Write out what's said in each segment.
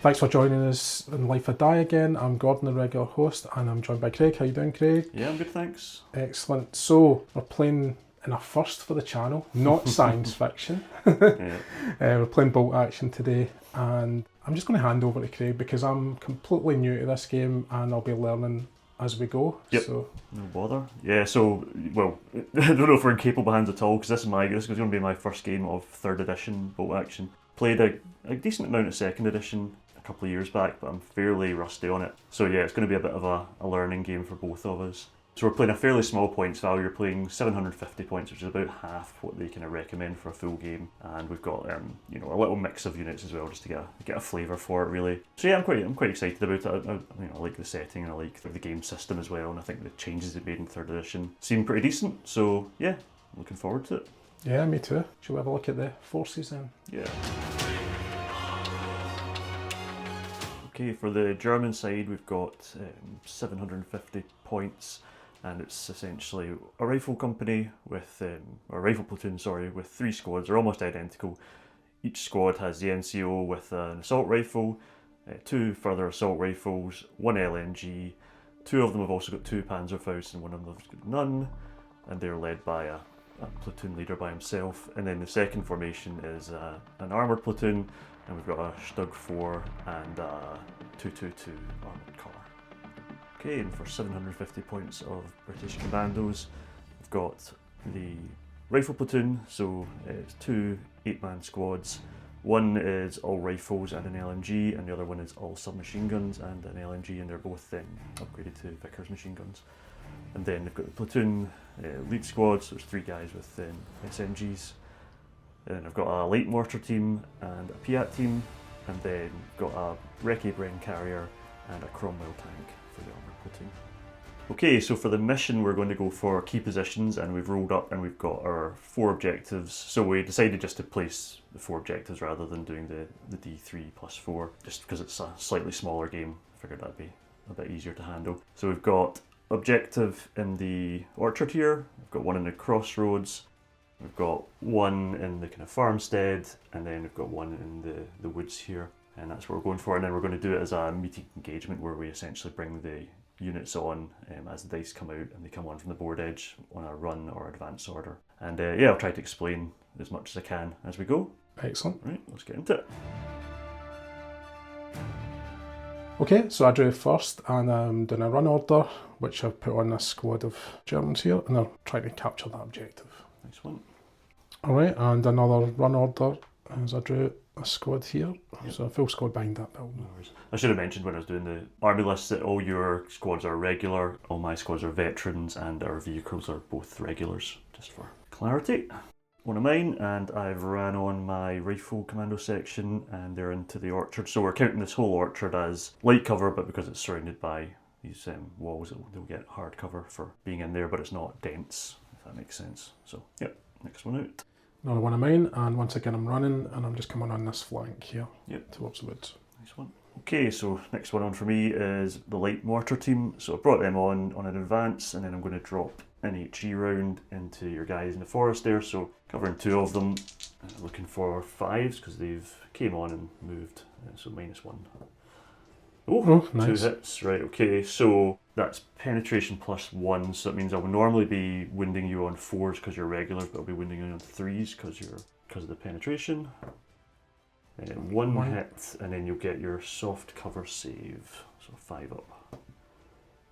Thanks for joining us in Life or Die again. I'm Gordon, the regular host, and I'm joined by Craig. How you doing, Craig? Yeah, I'm good, thanks. Excellent. So, we're playing in a first for the channel, not science fiction. Yeah. We're playing Bolt Action today, and I'm just going to hand over to Craig because I'm completely new to this game and I'll be learning as we go. Yep. So, No bother. Yeah, so, well, I don't know if we're in capable hands at all, because this is going to be my first game of 3rd edition Bolt Action. Played a decent amount of 2nd edition a couple of years back, but I'm fairly rusty on it. So yeah, it's going to be a bit of a learning game for both of us. So we're playing a fairly small points value. You're playing 750 points, which is about half what they kind of recommend for a full game. And we've got a little mix of units as well, just to get a flavour for it, really. So yeah, I'm quite excited about it. I like the setting and I like the game system as well. And I think the changes they made in 3rd edition seem pretty decent. So yeah, looking forward to it. yeah, me too. Shall we have a look at the forces then? Yeah. Okay, for the German side, we've got 750 points. And it's essentially a rifle company with, or a rifle platoon, sorry, with 3 squads. They're almost identical. Each squad has the NCO with an assault rifle, 2 further assault rifles, 1 LMG. 2 of them have also got 2 Panzerfausts and 1 of them has got none. And they're led by a platoon leader by himself. And then the second formation is an armoured platoon, and we've got a Stug 4 and a 222 armoured car. Okay, and for 750 points of British Commandos, we've got the rifle platoon, so it's 2 8-man squads. One is all rifles and an LMG, and the other one is all submachine guns and an LMG, and they're both upgraded to Vickers machine guns. And then they've got the platoon lead squad, so there's 3 guys with SMGs. And I've got a light mortar team and a Piat team, and then we've got a Recce Bren carrier and a Cromwell tank for the armoured platoon. Okay, so for the mission we're going to go for key positions, and we've rolled up and we've got our 4 objectives. So we decided just to place the 4 objectives rather than doing the D3 plus 4, just because it's a slightly smaller game. I figured that'd be a bit easier to handle. So we've got objective in the orchard here, we've got one in the crossroads, we've got one in the kind of farmstead, and then we've got one in the woods here. And that's what we're going for, and then we're going to do it as a meeting engagement where we essentially bring the units on as the dice come out, and they come on from the board edge on a run or advance order. And yeah, I'll try to explain as much as I can as we go. Excellent. Right, let's get into it. Okay, so I drew first, and I'm doing a run order, which I've put on a squad of Germans here, and they're trying to capture that objective. Nice one. Alright, and another run order as I drew a squad here, Yep. so a full squad behind that building. No worries. I should have mentioned when I was doing the army list that all your squads are regular, all my squads are veterans, and our vehicles are both regulars, just for clarity. One of mine, and I've ran on my rifle commando section, and they're into the orchard. So we're counting this whole orchard as light cover, but because it's surrounded by these walls, they'll get hard cover for being in there, but it's not dense, if that makes sense. So, yep, next one out. Another one of mine, and once again I'm running, and I'm just coming on this flank here, Yep. towards the woods. Nice one. Okay, so next one on for me is the light mortar team. So I brought them on an advance, and then I'm going to drop an HE round into your guys in the forest there. So covering 2 of them, looking for 5s because they've came on and moved. So -1. Oh, nice. 2 hits. Right, okay, so that's penetration +1, so that means I will normally be winding you on 4s because you're regular, but I'll be winding you on 3s because of the penetration. 1 hit, and then you'll get your soft cover save, so 5 up.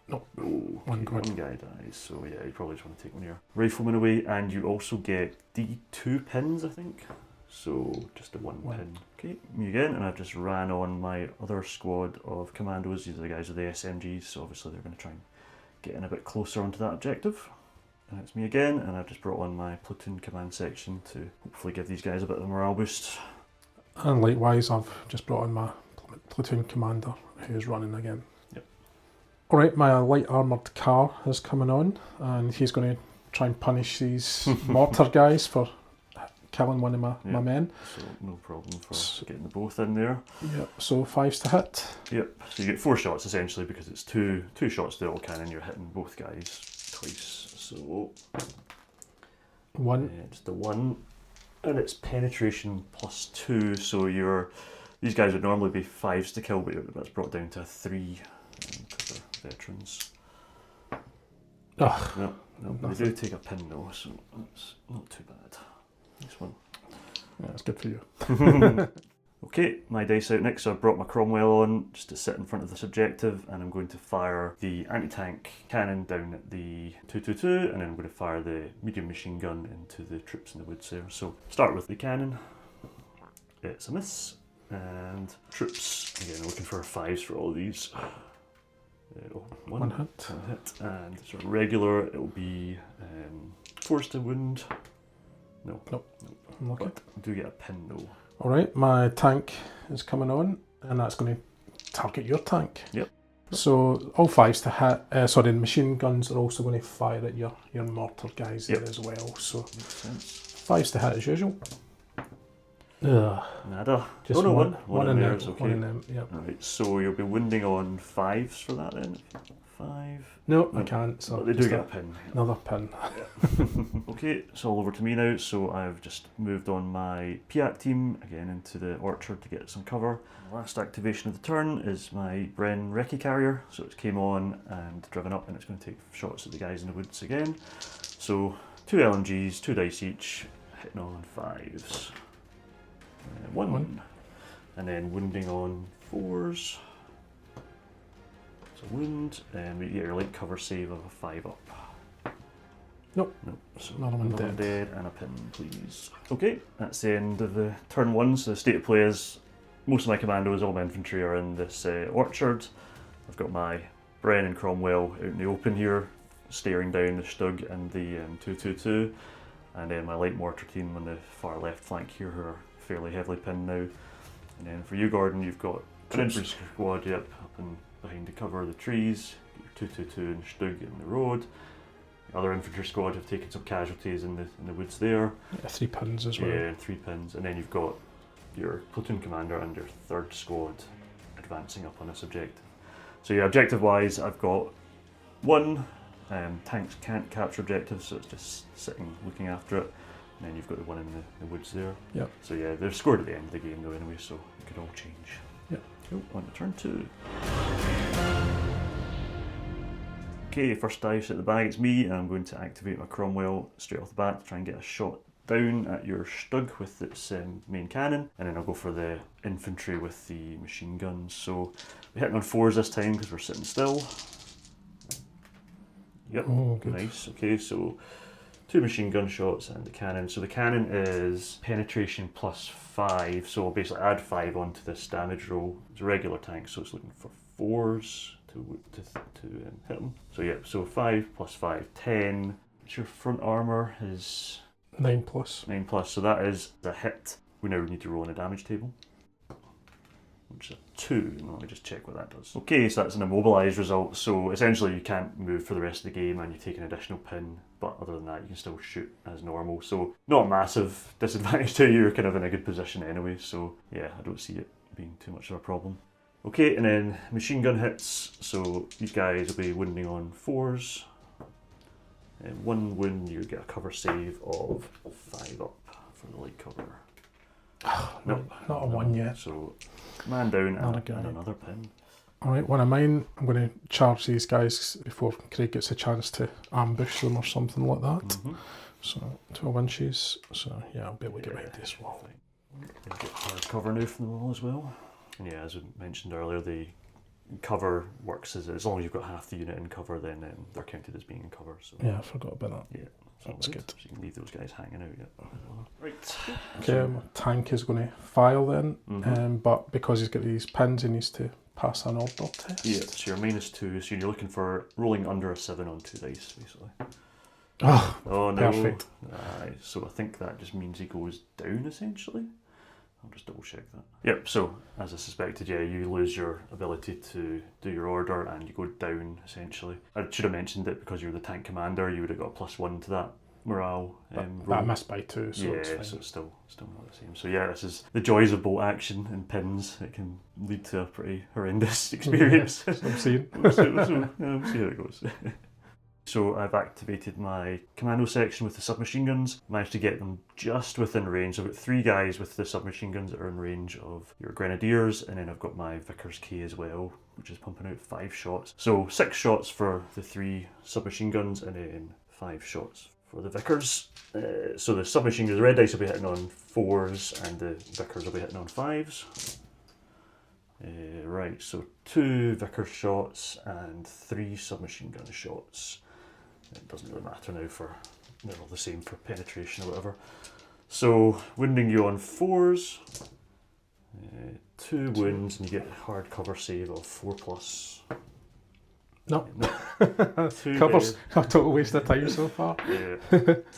No, Oh, one okay, good. one guy dies, so yeah, you probably just want to take one of your riflemen away, and you also get D2 pins, I think. So just a one pin. Okay, me again, and I've just ran on my other squad of commandos. These are the guys with the SMGs, so obviously they're going to try and get in a bit closer onto that objective. And it's me again, and I've just brought on my platoon command section to hopefully give these guys a bit of a morale boost. And likewise, I've just brought on my platoon commander, who's running again. Yep. Alright, my light armoured car is coming on, and he's going to try and punish these mortar guys for killing one of my men. So no problem for getting the both in there. Yep, so 5s to hit. Yep, so you get 4 shots essentially because it's two shots to the auto cannon, you're hitting both guys twice. So 1. just the 1, and it's penetration +2, so your These guys would normally be 5s to kill, but that's brought down to a 3 because they're veterans. Ugh. No, but they do take a pin though, so that's not too bad. This one. Yeah, it's good for you. Okay, my dice out next, so I've brought my Cromwell on just to sit in front of this objective, and I'm going to fire the anti-tank cannon down at the 222, and then I'm going to fire the medium machine gun into the troops in the woods there. So start with the cannon. It's a miss, and troops, again looking for 5s for all of these. One hit. One hit, and sort of regular, it'll be 4s to wound. Nope. Okay. But I do get a pin though. Alright, my tank is coming on, and that's going to target your tank. Yep. So all 5s to hit, the machine guns are also going to fire at your mortar guys there as well. So makes sense. 5s to hit as usual. Ugh. Nada. Just one in there is okay. One in them, yep. Alright, so you'll be wounding on 5s for that then? 5? No, I can't. So but they do get a pin. Another pin. Okay, it's all over to me now, so I've just moved on my Piat team again into the orchard to get some cover. The last activation of the turn is my Bren Recce Carrier, so it came on and driven up, and it's going to take shots at the guys in the woods again. So 2 LMGs, 2 dice each, hitting on 5s. One. And then wounding on 4s. So wound, and we get your light cover save of a 5 up. Nope. So another one dead and a pin, please. Okay, that's the end of the turn 1. So the state of play is most of my commandos, all my infantry are in this orchard. I've got my Bren and Cromwell out in the open here, staring down the Stug and the 222, and then my light mortar team on the far left flank here who are fairly heavily pinned now. And then for you, Gordon, you've got an infantry squad, up and behind the cover of the trees, your 222 and Stug in the road. The other infantry squad have taken some casualties in the woods there. Yeah, 3 pins as well. Yeah, 3 pins. And then you've got your platoon commander and your 3rd squad advancing up on this objective. So yeah, objective-wise, I've got 1 tanks can't capture objectives, so it's just sitting looking after it. And then you've got the one in the woods there. Yep. So yeah, they're scored at the end of the game though anyway, so it could all change. Yep. Cool, on to turn 2. Okay, first dice at the bag, it's me, and I'm going to activate my Cromwell straight off the bat to try and get a shot down at your Stug with its main cannon, and then I'll go for the infantry with the machine guns. So we're hitting on 4s this time because we're sitting still. Yep, oh, good. Nice. Okay, so 2 machine gun shots and the cannon. So the cannon is penetration +5, so I'll basically add 5 onto this damage roll. It's a regular tank, so it's looking for 4s to hit them. So yeah, so 5 + 5, 10. What's your front armour is 9+. 9+, so that is a hit. We now need to roll on a damage table, which is a 2. Let me just check what that does. Okay, so that's an immobilised result, so essentially you can't move for the rest of the game and you take an additional pin, but other than that you can still shoot as normal. So not a massive disadvantage to you, you're kind of in a good position anyway, so yeah, I don't see it being too much of a problem. Okay, and then machine gun hits, so these guys will be wounding on 4s. And 1 wound, you get a cover save of 5 up for the light cover. Nope, not a 1 yet. So man down and Not another pin. Alright, one of mine, I'm going to charge these guys before Craig gets a chance to ambush them or something like that. So 12 inches, so yeah, I'll be able to get behind this wall. Get hard cover now from the wall as well. And yeah, as we mentioned earlier, the cover works as long as you've got half the unit in cover, then they're counted as being in cover. So yeah, I forgot about that. yeah, so that's good. So you can leave those guys hanging out yet. Right. Okay, my tank is going to file then, but because he's got these pins, he needs to pass an order test. Yeah, so you're -2, so you're looking for rolling under a 7 on 2 dice, basically. Oh no. perfect. So I think that just means he goes down, essentially. I'll just double check that. Yep, so as I suspected, yeah, you lose your ability to do your order and you go down, essentially. I should have mentioned it because you're the tank commander, you would have got a +1 to that morale. But I missed by 2, so yeah, it's fine. so it's still not the same. So yeah, this is the joys of bolt action and pins. It can lead to a pretty horrendous experience. I'm seeing. We'll see how it goes. So I've activated my commando section with the submachine guns, managed to get them just within range. So I've got 3 guys with the submachine guns that are in range of your grenadiers, and then I've got my Vickers K as well, which is pumping out 5 shots. So 6 shots for the 3 submachine guns, and then 5 shots for the Vickers. So the submachine guns, the red dice will be hitting on 4s, and the Vickers will be hitting on 5s. Right, so 2 Vickers shots and 3 submachine gun shots. It doesn't really matter now for, they're all the same for penetration or whatever. So, wounding you on 4s, 2 wounds, and you get a hard cover save of 4+. No. 2 Covers dead. a total waste of time so far. Yeah,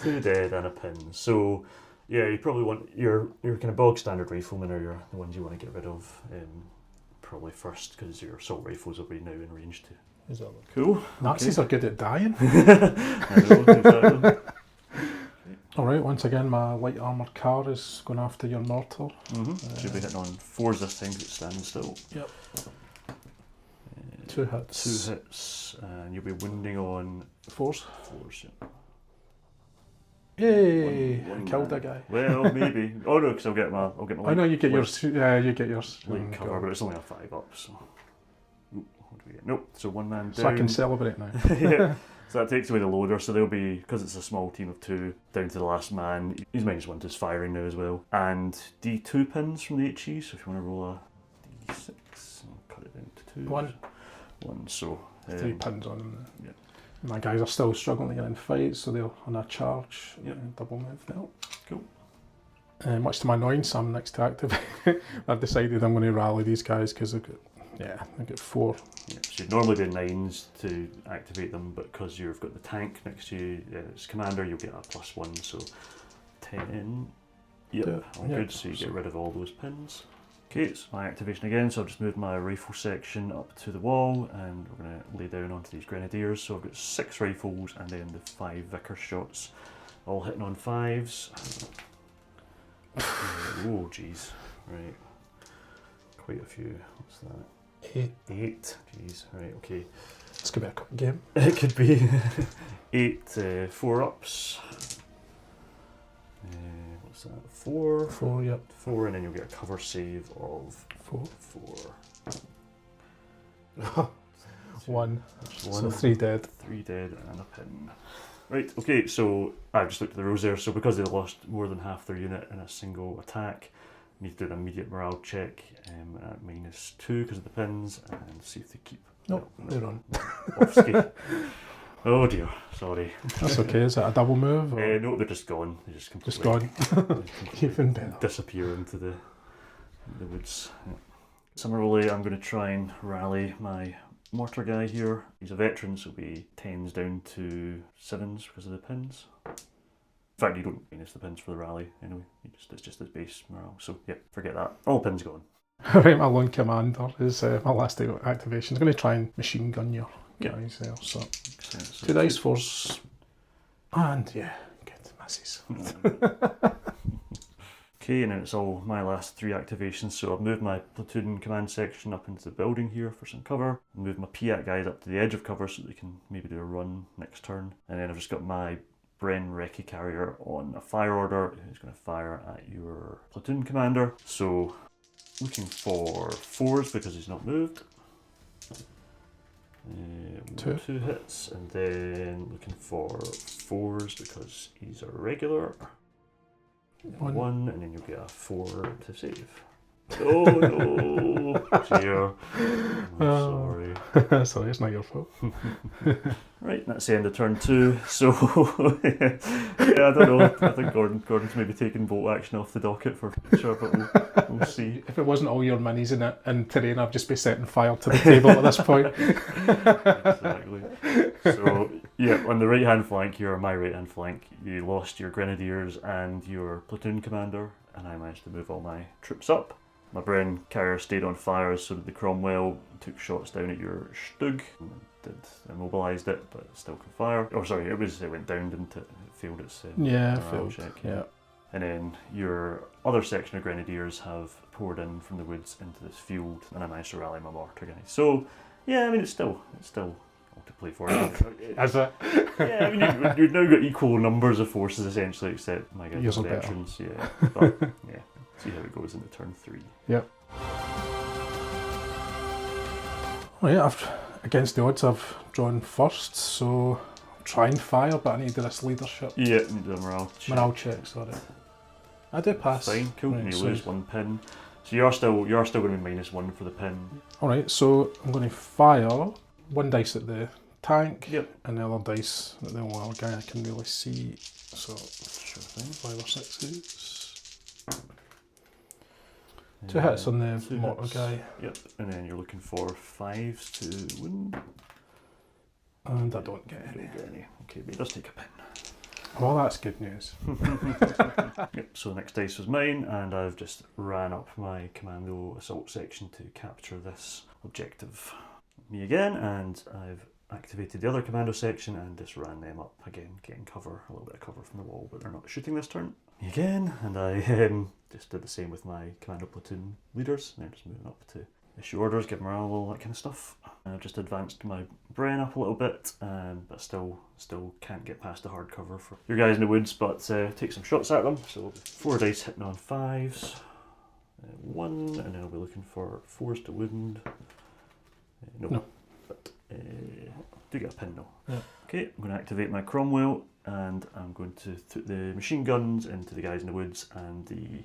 2 dead and a pin. So, yeah, you probably want your kind of bog standard riflemen are the ones you want to get rid of. Probably first, because your assault rifles will be now in range too. Exactly. Cool. Nazis are good at dying. I know, exactly. Alright, once again my light armoured car is going after your mortar. Should be hitting on 4s this time because it's standing still. Yep. 2 hits. 2 hits, and you'll be wounding on 4s. 4s. Yeah. Yay! One I killed man. a guy. Well, maybe. Oh no, because I'll get my I know you get light- yours. Yeah, you get yours. light cover, but it's only a 5 up. So, ooh, what do we get? Nope. So 1 man down. So I can celebrate now. Yeah. So that takes away the loader, so they'll be, because it's a small team of 2, down to the last man. He's -1 to his firing now as well. And D2 pins from the HE, so if you want to roll a D6, I'll cut it down to 2. 1. 1, so... 3 pins on them. Yeah. My guys are still struggling to get in fights, so they're on a charge. Yep. Double move now. Cool. Much to my annoyance, I'm next to activate. I've decided I'm going to rally these guys because I've got 4. Yeah, so you'd normally do 9s to activate them, but because you've got the tank next to you as commander, you'll get a +1, so 10. Yep, Yeah, all yeah. good, so you get rid of all those pins. Okay, it's my activation again, so I've just moved my rifle section up to the wall, and we're going to lay down onto these grenadiers. So I've got 6 rifles and then the 5 Vickers shots, all hitting on 5s. Oh, jeez, right, quite a few. What's that? 8. Jeez, right, okay. This could be a quick game. It could be 8 4-ups. What's that? 4. 4, yep. 4, and then you'll get a cover save of 4. 4. 1. That's So 1. 3 dead. 3 dead and a pin. Right, okay, so I've just looked at the rules there. So because they lost more than half their unit in a single attack, you need to do an immediate morale check at -2 because of the pins, and see if they keep. Nope, they're on. Off ski. Oh dear, sorry. That's okay. Is that a double move? Or No, they're just gone. They're just just completely gone. Even better. disappear into the woods. Yeah. Similarly, I'm going to try and rally my mortar guy here. He's a veteran, so he'll be 10s down to 7s because of the pins. In fact, you don't minus the pins for the rally anyway. It's just his base morale. So yeah, forget that. All pins gone. Alright, my lone commander is my last activation. He's going to try and machine gun your guys there. So Makes sense. So 2 dice force. And yeah, good misses. Okay, and then it's all my last 3 activations. So I've moved my platoon command section up into the building here for some cover. Moved my PIAT guys up to the edge of cover so they can maybe do a run next turn. And then I've just got my Bren Recce carrier on a fire order who's going to fire at your platoon commander. So looking for 4s because he's not moved. 2. 2 hits, and then looking for 4s because he's a regular. 1, and then you'll get a 4 to save. Oh no! Dear. I'm sorry. Sorry, it's not your fault. Right, that's the end of turn 2. So, yeah, I don't know. I think Gordon's maybe taking bolt action off the docket for sure, but we'll see. If it wasn't all your minis in terrain, I'd just be setting fire to the table at this point. Exactly. So, yeah, on the right-hand flank here, my right-hand flank, you lost your grenadiers and your platoon commander, and I managed to move all my troops up. My Bren carrier stayed on fire, so did the Cromwell, took shots down at your Stug, immobilised it, but it still can fire. Oh, sorry, it went down, didn't it? It failed its morale failed. check. Yeah. And then your other section of grenadiers have poured in from the woods into this field, and I managed to rally my mortar guys. So, yeah, I mean, it's still all to play force. Is it? Yeah, I mean, you've now got equal numbers of forces essentially, except my guys Yours are are better. veterans. Yeah, but yeah, see how it goes into turn 3. Yep. Oh yeah, against the odds, I've drawn first, so I'll try and fire, but I need to do this leadership. Yeah, need to do a morale check. Morale check, sorry. I do pass. Fine, cool. Right, you so- lose 1 pin, so you're still going to be -1 for the pin. Alright, so I'm going to fire 1 dice at the tank, Yep. and the other dice at the only other guy I can really see. So Sure thing. 5 or 6s. 2 hits on the 2 mortar hits. guy, Yep, and then you're looking for 5s to win. and I don't get You any. don't get any. Okay, but he does take a pin. Well, that's good news. Yep, so the next dice was mine, and I've just ran up my commando assault section to capture this objective. Me again, and I've activated the other commando section and just ran them up again, getting cover, a little bit of cover from the wall, but they're not shooting this turn. Me again, and I just did the same with my commando platoon leaders, and they're just moving up to issue orders, give morale, all that kind of stuff. I've just advanced my Bren up a little bit, but still can't get past the hard cover for your guys in the woods, but take some shots at them. So 4 dice hitting on 5s, 1, and then I'll be looking for 4s to wound. No. But do get a pin though. Yeah. Okay, I'm going to activate my Cromwell, and I'm going to put the machine guns into the guys in the woods and the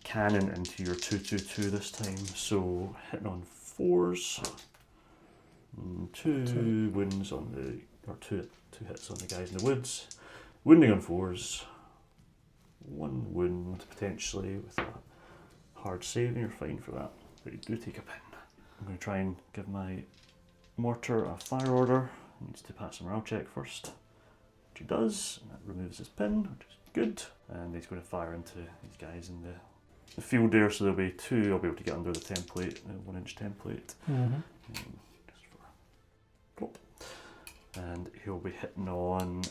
cannon into your 222 this time. So hitting on 4s, 2 wounds on the, or two hits on the guys in the woods, wounding on 4s, 1 wound potentially with a hard save, and you're fine for that, but you do take a pin. I'm going to try and give my mortar a fire order. He needs to pass a morale check first, which he does, and that removes his pin, which is good. And he's going to fire into these guys in the field there, so there'll be 2. I'll be able to get under the template, the 1-inch template, just for plop. And he'll be hitting on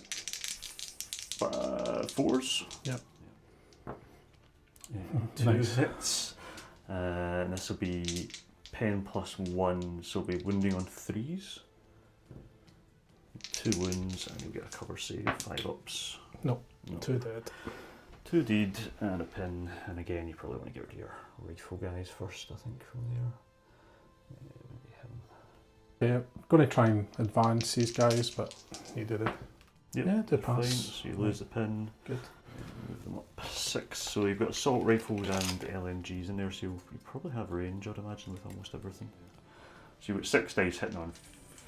4s. Yep. 2 Nice. hits, and this will be pen +1, so we'll be wounding on 3s. 2 wounds, and you'll get a cover save, 5 ups. Nope. No. 2 dead. 2 deed, and a pin, and again you probably want to get rid of your rifle guys first, I think, from there. Maybe him. Yeah, going to try and advance these guys, but you did it. Yep, Yeah, do fine, pass. so you lose the pin. Good. Move them up 6, so you've got assault rifles and LMGs in there, so you probably have range, I'd imagine, with almost everything. So you've got 6 dice hitting on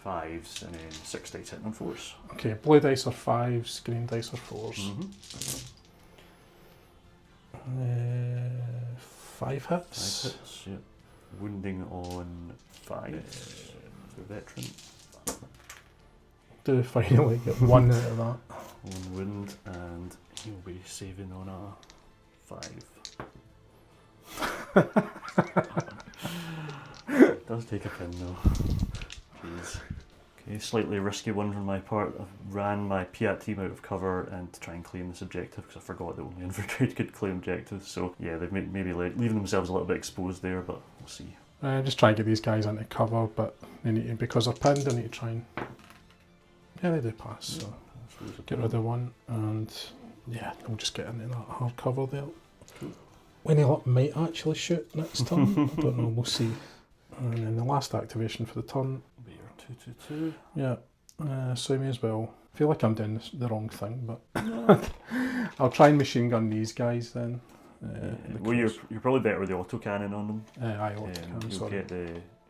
5s, and then 6 dice hitting on 4s. Okay, blue dice are 5s, green dice are 4s. 5 hits. 5 hits, yep. Wounding on 5. The veteran. Do finally get 1 out of that. 1 wound, and he'll be saving on a 5. It does take a pin though. Jeez. Okay, slightly risky one from my part. I ran my Piat team out of cover and to try and claim this objective because I forgot that only infantry could claim objectives. So yeah, they've maybe leaving themselves a little bit exposed there, but we'll see. Just try and get these guys into cover, but they need to, because they're pinned, they need to try and... Yeah, they do pass, so get rid of 1, and yeah, we'll just get into that hard cover there. Cool. Winnie Luck might actually shoot next turn, I don't know, we'll see. And then the last activation for the turn. Be your 2/2. Yeah, so me as well. I feel like I'm doing the wrong thing, but I'll try and machine gun these guys then. Well, you're probably better with the autocannon on them. I autocannon, sorry.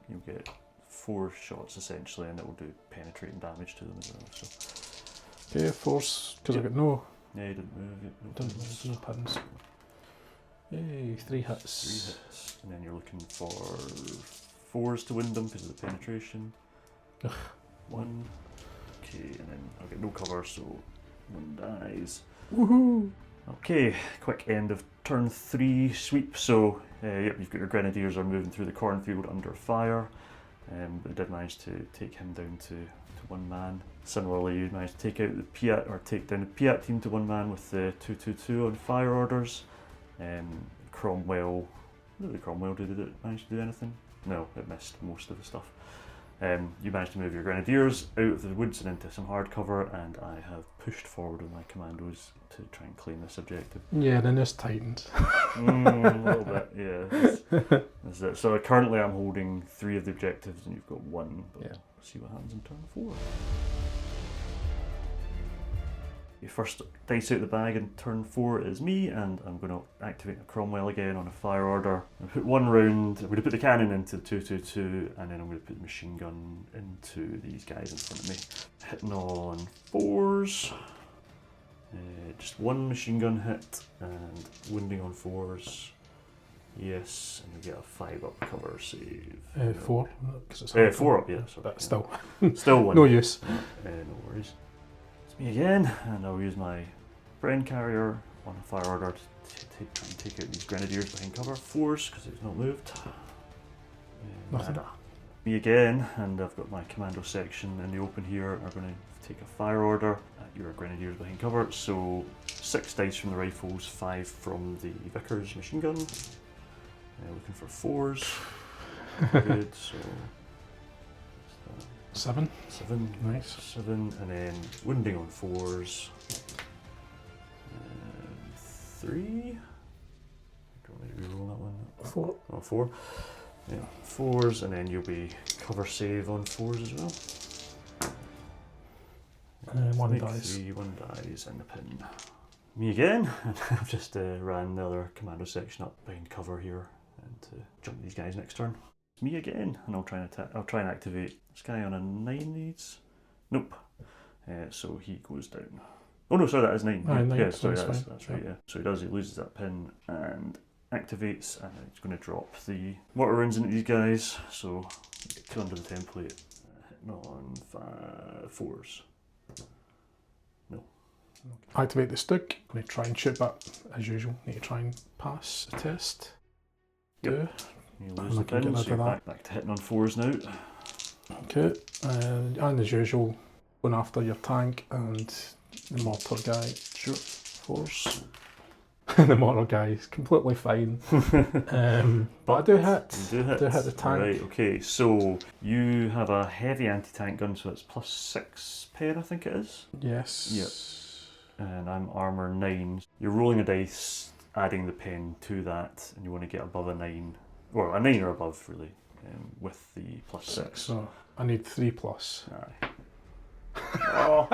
You'll get 4 shots essentially, and it will do penetrating damage to them as well. So. Okay, force, because I've got no... Yeah, you didn't move it. No Didn't pins. move, no pins. Yay, 3 hits. 3 hits, and then you're looking for 4s to win them because of the penetration. Ugh. 1. Okay, and then I'll get no cover, so 1 dies. Woohoo! Okay, quick end of turn 3 sweep. So, yep, you've got your grenadiers are moving through the cornfield under fire. But they did manage to take him down to 1 man. Similarly, you managed to take out the Piat, or take down the Piat team to 1 man with the 2/2 on fire orders. Cromwell, did it manage to do anything? No, it missed most of the stuff. You managed to move your grenadiers out of the woods and into some hardcover, and I have pushed forward with my commandos to try and claim this objective. Yeah, then there's Titans. A little bit, yeah. That's it. So currently I'm holding 3 of the objectives, and you've got 1. But Yeah. we'll see what happens in turn 4. The first dice out the bag in turn 4 is me, and I'm going to activate a Cromwell again on a fire order. I'm going to put 1 round, I'm going to put the cannon into the 222, and then I'm going to put the machine gun into these guys in front of me. Hitting on 4s. Just 1 machine gun hit, and wounding on 4s. Yes, and you get a 5 up cover save. 4. Because it's 4 up, yeah. Sorry, but yeah. still. Still 1. No use. No worries. Me again, and I'll use my Bren carrier on a fire order to try and take out these grenadiers behind cover. 4s, because it's not moved. Nothing. Me again, and I've got my commando section in the open here. Are going to take a fire order at your grenadiers behind cover. So 6 dice from the rifles, 5 from the Vickers machine gun. Looking for 4s. Good, so 7. 7. Nice. 7, and then wounding on 4s. 3. Do you want me to reroll that one? 4. Oh, 4. Yeah, 4s, and then you'll be cover save on 4s as well. 1 Make dies. 3, 1 dies, and the pin. Me again, and I've just ran the other commando section up behind cover here and jump these guys next turn. Me again, and I'll try and activate this guy on a 9 needs. Nope. So he goes down. Oh no, sorry, that is 9. Aye, 9, yeah, sorry, that's that's fine. right. Yeah. So he loses that pin and activates, and it's going to drop the mortar rounds into these guys. So 2 under the template, hitting on 4s. No. Activate the stick. I'm going to try and shoot, but as usual, need to try and pass the test. Yep. You lose the I can pin, get so rid you're of that. back to hitting on 4s now. Okay, and as usual, going after your tank and the mortar guy. Sure. 4s. The mortar guy is completely fine. But I do hit. You do hit. Do hit the tank. Right, okay, so you have a heavy anti-tank gun, so it's +6 pen, I think it is. Yes. And I'm armour 9. You're rolling a dice, adding the pen to that, and you want to get above a 9. Well, a 9 or above, really, with the +6. So I need 3 plus. Aye. Oh.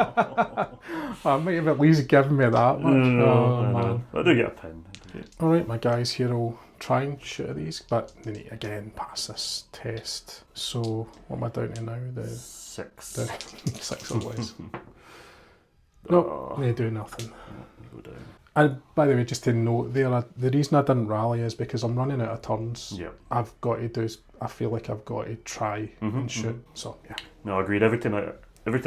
I might have at least given me that much. Oh, man. I do get a pin. Alright, my guys here will try and shoot at these, but they need to again pass this test. So what am I down to now? The 6. 6 or less. No, they do nothing. You go down. And by the way, just to note there, the reason I didn't rally is because I'm running out of turns. Yep. I've got to do. I feel like I've got to try and shoot. So yeah. No, agreed. Every time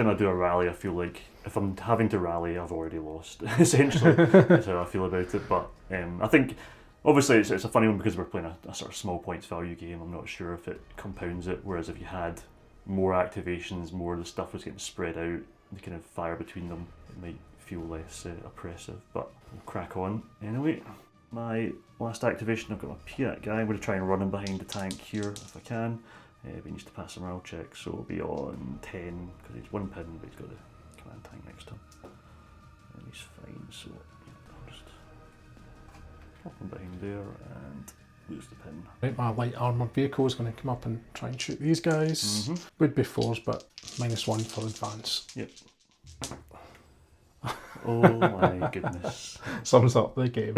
I do a rally, I feel like if I'm having to rally, I've already lost. Essentially, that's how I feel about it. But I think obviously it's a funny one because we're playing a sort of small points value game. I'm not sure if it compounds it. Whereas if you had more activations, more of the stuff was getting spread out, the kind of fire between them, it might feel less oppressive. But we'll crack on anyway. My last activation, I've got my Piat guy. I'm going to try and run him behind the tank here if I can. But he needs to pass a morale check, so it'll be on 10 because he's 1 pin, but he's got the command tank next to him. And he's fine, so I'll just drop him behind there and lose the pin. Right, my light armoured vehicle is going to come up and try and shoot these guys. Would be 4s, but -1 for advance. Yep. Oh my goodness. Sums up the game.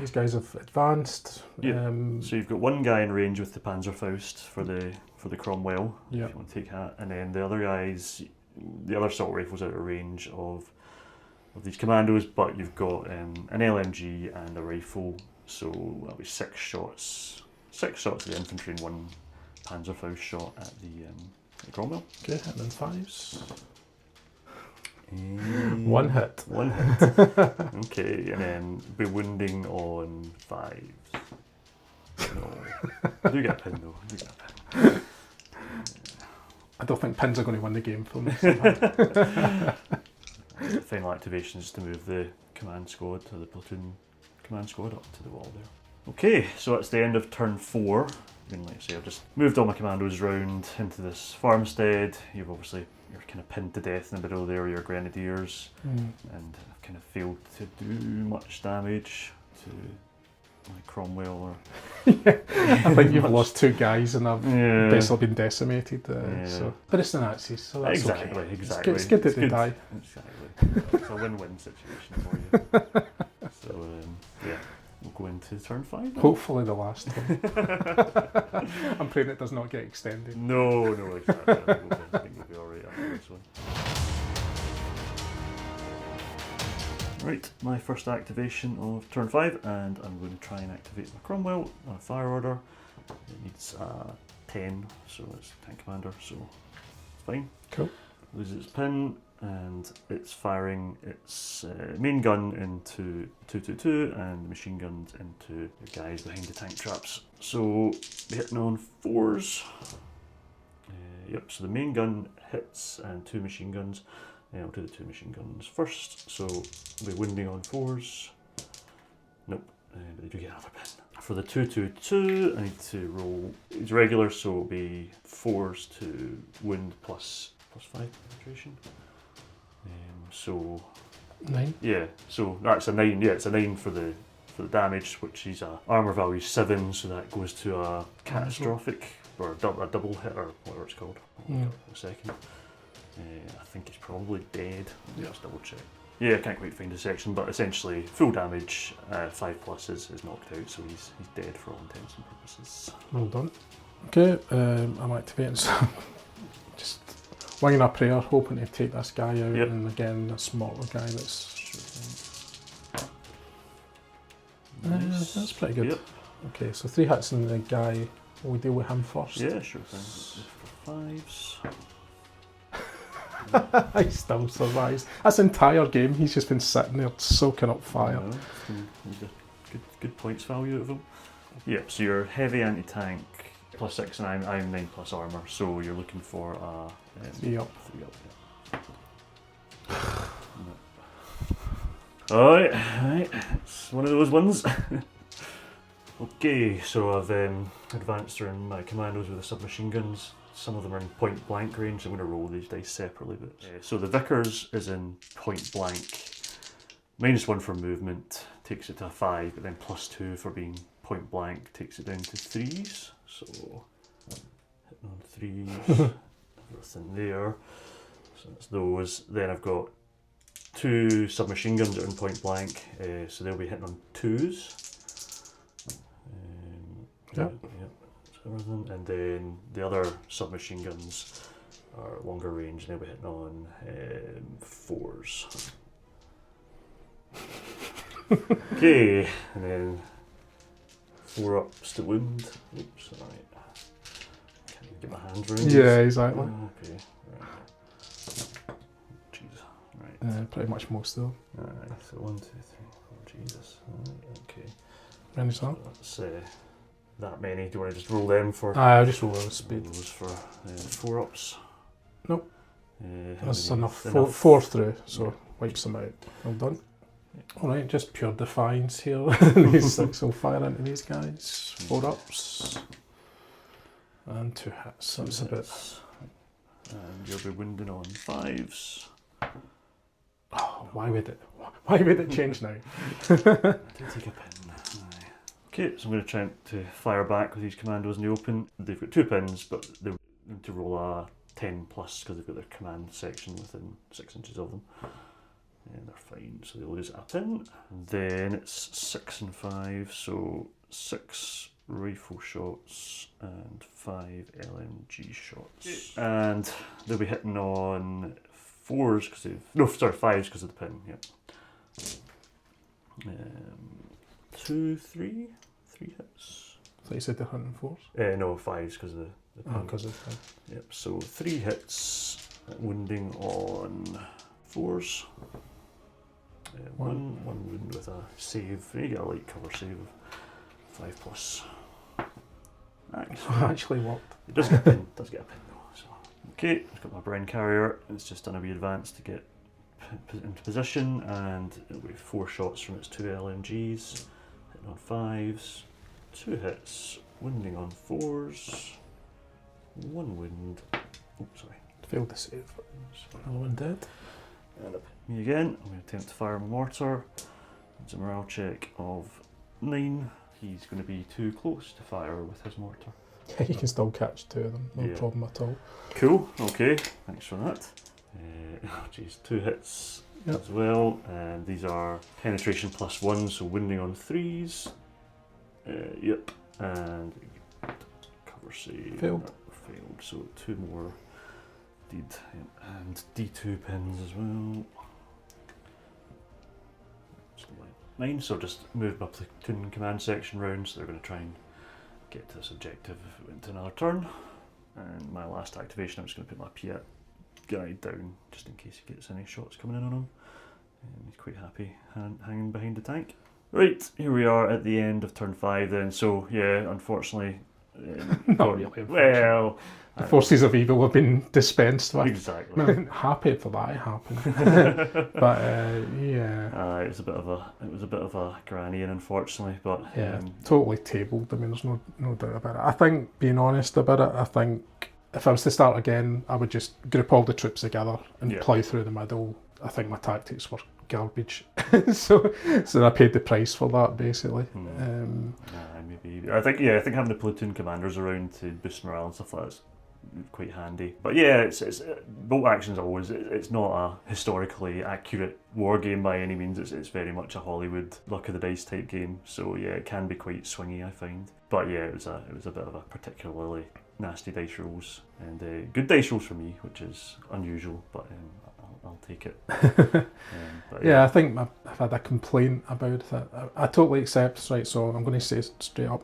These guys have advanced. Yeah. So you've got 1 guy in range with the Panzerfaust for the Cromwell, if you want to take that, and then the other guys, the other assault rifles out of range of these commandos, but you've got an LMG and a rifle, so that'll be 6 shots. 6 shots at the infantry and 1 Panzerfaust shot at the Cromwell. Okay, and then 5s. 1 hit. 1 hit. Okay, and then be wounding on 5s. No. I do get a pin though. I don't think pins are going to win the game for me. The final activation is to move the command squad to the platoon command squad up to the wall there. Okay, so that's the end of turn 4. I mean, like I say, I've just moved all my commandos round into this farmstead. You've obviously, you're kind of pinned to death in the middle there, your grenadiers, and I've kind of failed to do much damage to my Cromwell or... I think you've lost 2 guys and I've Yeah. basically been decimated. Yeah. So, but it's the Nazis, so that's Exactly, okay. exactly. It's good that they die. Exactly. It's a win-win situation for you. So, yeah, we'll go into turn 5 then. Hopefully the last one. I'm praying it does not get extended. No, exactly. I think we'll be alright after this one. Right, my first activation of turn 5, and I'm going to try and activate my Cromwell on a fire order. It needs 10, so it's tank commander, so it's fine. Cool. Loses its pin, and it's firing its main gun into 222 and the machine guns into the guys behind the tank traps. So we're hitting on 4s. Yep, so the main gun hits and 2 machine guns. I'll do the 2 machine guns first, so we'll be wounding on 4s. Nope, but they do get another pin. For the 222, I need to roll, it's regular, so it'll be 4s to wound plus 5 penetration. So 9. yeah, so that's a 9. Yeah, it's a 9 for the damage, which is a armor value 7, so that goes to a catastrophic or a double hit or whatever it's called. Yeah. A second. I think he's probably dead. Let's double check. Yeah, I can't quite find the section, but essentially full damage, 5+ is knocked out, so he's dead for all intents and purposes. Well done. Okay, I'm activating some. Just winging a prayer, hoping to take this guy out, Yep. and again, a smaller guy that's. Nice. That's pretty good. Yep. Okay, so 3 hits on the guy. Will we deal with him first? Yeah, sure thing. Just for 5s. He still survives. This entire game, he's just been sitting there soaking up fire. Need a good points value out of him. Yep, so you're heavy anti-tank, +6, and I'm 9+ armor, so you're looking for a 3 up. 3 up, yeah. Alright, it's one of those ones. Okay, so I've advanced around my commandos with the submachine guns. Some of them are in point blank range. I'm going to roll these dice separately. But so the Vickers is in point blank. -1 for movement takes it to a 5, but then +2 for being point blank takes it down to 3s. So hitting on 3s, everything there. So that's those. Then I've got 2 submachine guns that are in point blank, so they'll be hitting on 2s. Yep. Everything. And then the other submachine guns are longer range, and they'll be hitting on 4s. Okay, and then 4 ups to wound. Oops, alright. Can't even get my hands around Yeah, this. exactly. Okay, right. Jeez, right. Pretty much most of them. Alright, so 1, 2, 3, 4, Jesus. Okay. Any that? So that's that many. Do you want to just roll them for? I'll just roll with speed. Those for 4 ups. Nope. That's many? enough. 4 through, so wipes them out. Well done. Alright, just pure defiance here. These 6 will fire into these guys. 4 ups. And 2 hits. That's a bit. And you'll be wounding on 5s. Oh, why would it change now? I did take a pin. Aye. Okay, so I'm going to try to fire back with these commandos in the open. They've got 2 pins, but they need to roll a 10+ because they've got their command section within 6 inches of them. And they're fine, so they lose a pin. And then it's 6 and 5, so 6 rifle shots and 5 LMG shots. And they'll be hitting on 4s because they've... No, sorry, 5s because of the pin, yep. 2, 3 hits. So you said they're hunting 4s? No, 5s because of the pin. Oh, because of the pin. Yep, so 3 hits, wounding on 4s. One wound with a save. You get a light cover save of 5+. Actually worked. It does get a pin. Does get a pin though. So. Okay, I've got my Bren carrier. It's just done a wee advance to get into position, and it'll be 4 shots from its 2 LMGs, hitting on 5s, 2 hits, Winding on 4s. 1 wind. Oh, sorry. Failed to save. Another one dead. And me again. I'm going to attempt to fire my mortar. It's a morale check of 9. He's going to be too close to fire with his mortar. Yeah, you can still catch 2 of them, no Yeah. problem at all. Cool, okay, thanks for that. Oh geez, 2 hits as well. And these are penetration +1, so winding on 3s. Yep, and cover save. Failed. Failed, so 2 more. And D2 pins as well. 9, so just move my platoon command section round, so they're going to try and get to this objective if it went to another turn. And my last activation, I'm just going to put my Piat guy down just in case he gets any shots coming in on him. He's quite happy hanging behind the tank. Right, here we are at the end of turn 5 then. So yeah, unfortunately, Not really. well, The forces of evil have been dispensed with. exactly. I'm happy for that happened. But yeah. It was a bit of a granny, and unfortunately, but Yeah, totally tabled. I mean, there's no doubt about it. I think, being honest about it, I think if I was to start again, I would just group all the troops together and plough through the middle. I think my tactics were garbage, so I paid the price for that basically. Maybe. I think having the platoon commanders around to boost morale and stuff like that's quite handy. But yeah, it's bolt actions always. It's not a historically accurate war game by any means. It's very much a Hollywood luck of the dice type game. So yeah, it can be quite swingy, I find. But yeah, it was a bit of a particularly nasty dice rolls and good dice rolls for me, which is unusual, but I'll take it. But yeah, I think I've had a complaint about it. I totally accept, right, so I'm going to say straight up,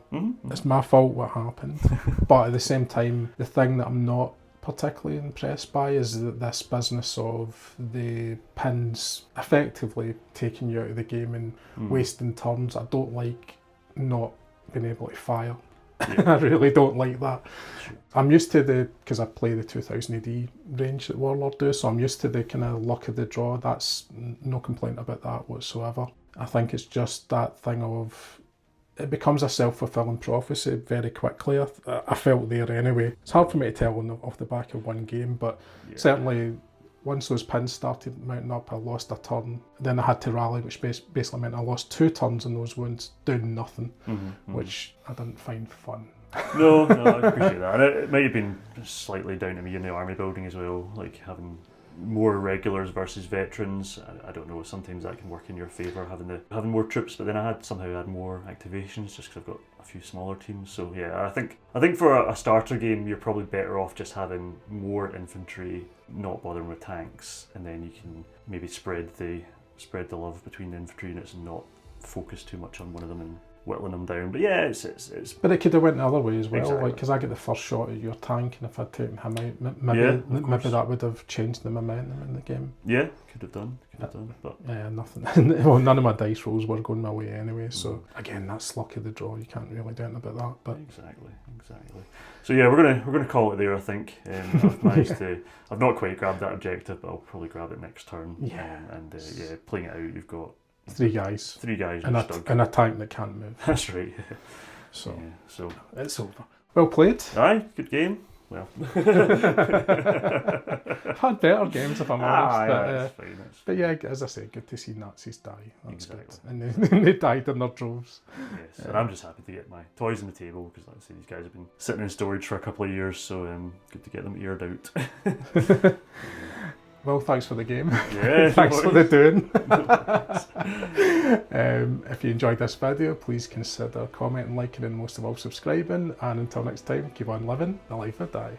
it's my fault what happened. But at the same time, the thing that I'm not particularly impressed by is that this business of the pins effectively taking you out of the game and wasting turns. I don't like not being able to fire. I really don't like that. I'm used to because I play the 2000 AD range that Warlord do, so I'm used to the kind of luck of the draw. That's no complaint about that whatsoever. I think it's just that thing of, it becomes a self-fulfilling prophecy very quickly. I felt there anyway. It's hard for me to tell off the back of one game, but certainly once those pins started mounting up, I lost a turn. Then I had to rally, which basically meant I lost 2 turns in those wounds, doing nothing, which I didn't find fun. No, I appreciate that. And it might have been slightly down to me in the army building as well, like having more regulars versus veterans. I don't know, sometimes that can work in your favour, having more troops, but then I somehow had more activations just because I've got a few smaller teams. So yeah, I think for a starter game, you're probably better off just having more infantry, not bothering with tanks, and then you can maybe spread the love between the infantry units and not focus too much on one of them and whittling them down. But yeah, it's but it could have went the other way as well, exactly. like, because I get the first shot at your tank, and if I'd taken him out, maybe that would have changed the momentum in the game. Yeah, could have done, but yeah, nothing. Well, none of my dice rolls were going my way anyway, so again, that's luck of the draw. You can't really do anything about that. But exactly. So yeah, we're gonna call it there, I think. I've managed to. I've not quite grabbed that objective, but I'll probably grab it next turn. Yeah. Playing it out, you've got 3 guys. 3 guys and a tank that can't move. That's right. So so it's over. Well played. Aye, good game. Well, I've had better games, if I'm honest. That's fine. But yeah, as I say, good to see Nazis die. That's Exactly. good. And they died in their droves. Yes, and I'm just happy to get my toys on the table because, like I say, these guys have been sitting in storage for a couple of years, so good to get them aired out. Well, thanks for the game. Yeah, Thanks for the doing. If you enjoyed this video, please consider commenting, liking, and most of all subscribing. And until next time, keep on living the life or die.